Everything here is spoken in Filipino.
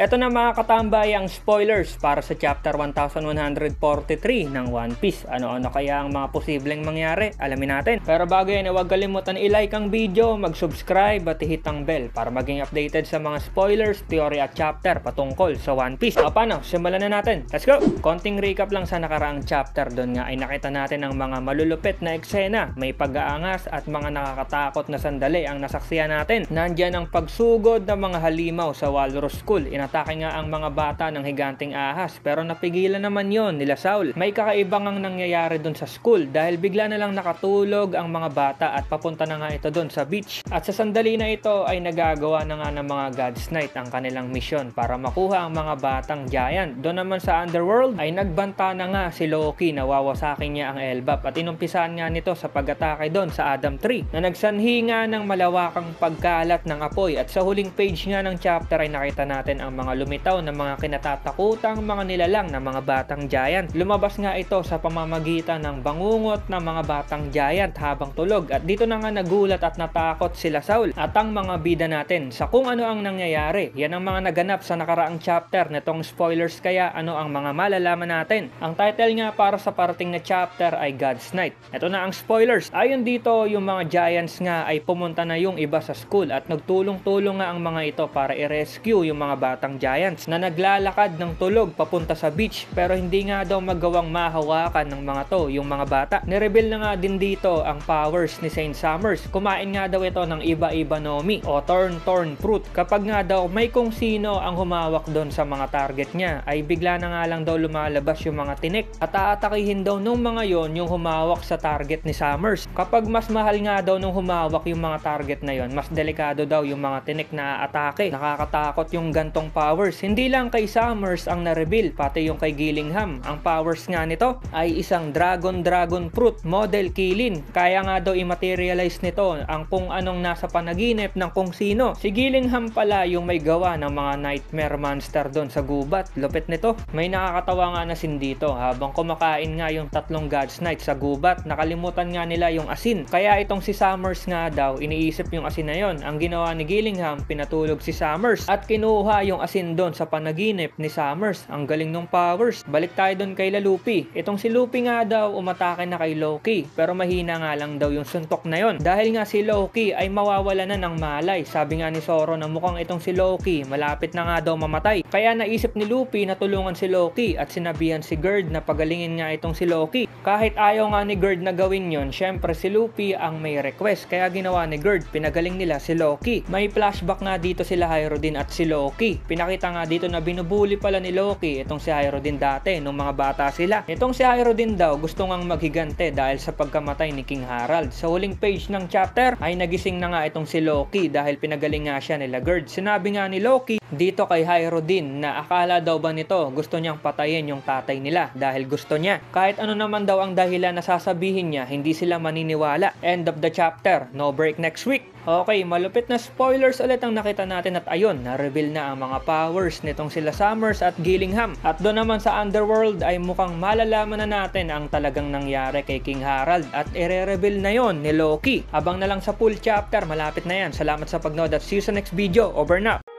Eto na mga katambay ang spoilers para sa chapter 1143 ng One Piece. Ano-ano kaya ang mga posibleng mangyari? Alamin natin. Pero bago yan, huwag kalimutan i-like ang video, mag-subscribe at i-hit ang bell para maging updated sa mga spoilers, theory at chapter patungkol sa One Piece. O paano? Simulan na natin. Let's go! Konting recap lang sa nakaraang chapter. Doon nga ay nakita natin ang mga malulupit na eksena, may pag-aangas at mga nakakatakot na sandali ang nasaksiyan natin. Nandyan ang pagsugod ng mga halimaw sa Walrus School. Inatake nga ang mga bata ng higanting ahas pero napigilan naman yon nila Saul. May kakaibang ang nangyayari dun sa school dahil bigla na lang nakatulog ang mga bata at papunta na nga ito dun sa beach. At sa sandali na ito ay nagagawa na nga ng mga God's Knight ang kanilang misyon para makuha ang mga batang giant. Doon naman sa underworld ay nagbanta na nga si Loki na wawasakin niya ang Elbap at inumpisahan nga nito sa pag-atake doon sa Adam Tree na nagsanhi nga ng malawakang pagkalat ng apoy. At sa huling page nga ng chapter ay nakita natin ang mga lumitaw na mga kinatatakutang mga nilalang na mga batang giant. Lumabas nga ito sa pamamagitan ng bangungot ng mga batang giant habang tulog at dito na nga nagulat at natakot sila Saul at ang mga bida natin sa kung ano ang nangyayari. Yan ang mga naganap sa nakaraang chapter netong spoilers, kaya ano ang mga malalaman natin. Ang title nga para sa parating na chapter ay God's Knight. Ito na ang spoilers. Ayon dito, yung mga giants nga ay pumunta na yung iba sa school at nagtulong-tulong nga ang mga ito para i-rescue yung mga batang giants na naglalakad ng tulog papunta sa beach pero hindi nga daw magawang mahawakan ng mga to yung mga bata. Nireveal na nga din dito ang powers ni Saint Summers. Kumain nga daw ito ng iba-iba nomi o torn fruit. Kapag nga daw may kung sino ang humawak doon sa mga target niya ay bigla na nga lang daw lumalabas yung mga tinik at aatakihin daw nung mga yon yung humawak sa target ni Summers. Kapag mas mahal nga daw nung humawak yung mga target na yon, mas delikado daw yung mga tinik na atake. Nakakatakot yung gantong powers. Hindi lang kay Summers ang na-reveal, pati yung kay Gillingham. Ang powers nga nito ay isang dragon fruit model Killin. Kaya nga daw i-materialize nito ang kung anong nasa panaginip ng kung sino. Si Gillingham pala yung may gawa ng mga nightmare monster doon sa gubat. Lupit nito. May nakakatawa nga na sin dito habang kumakain nga yung tatlong God's Knight sa gubat. Nakalimutan nga nila yung asin. Kaya itong si Summers nga daw iniisip yung asin na yon. Ang ginawa ni Gillingham, pinatulog si Summers at kinuha yung asin doon sa panaginip ni Summers. Ang galing ng powers. Balik tayo doon kay Luffy. Itong si Luffy nga daw umatake na kay Loki pero mahina nga lang daw yung suntok na yon. Dahil nga si Loki ay mawawala na ng malay. Sabi nga ni Zoro na mukhang itong si Loki malapit na nga daw mamatay. Kaya naisip ni Luffy na tulungan si Loki at sinabihan si Gerd na pagalingin nga itong si Loki. Kahit ayaw nga ni Gerd na gawin yon, syempre si Luffy ang may request. Kaya ginawa ni Gerd, pinagaling nila si Loki. May flashback nga dito sila Hyrodin at si Loki. Pinakita nga dito na binubuli pala ni Loki itong si Hyrodin dati nung mga bata sila. Itong si Hyrodin daw gusto ngang maghigante dahil sa pagkamatay ni King Harald. Sa huling page ng chapter ay nagising na nga itong si Loki dahil pinagaling nga siya nila Gerd. Sinabi nga ni Loki dito kay Hyrodin na akala daw ba nito gusto niyang patayin yung tatay nila dahil gusto niya. Kahit ano naman daw ang dahilan na sasabihin niya, hindi sila maniniwala. End of the chapter. No break next week. Okay, malupit na spoilers ulit ang nakita natin at ayun, na-reveal na ang mga powers nitong sila Summers at Gillingham. At doon naman sa underworld ay mukhang malalaman na natin ang talagang nangyari kay King Harald at ire-reveal na yon ni Loki. Abang na lang sa full chapter, malapit na yan. Salamat sa pagnood at see you sa next video. Over na!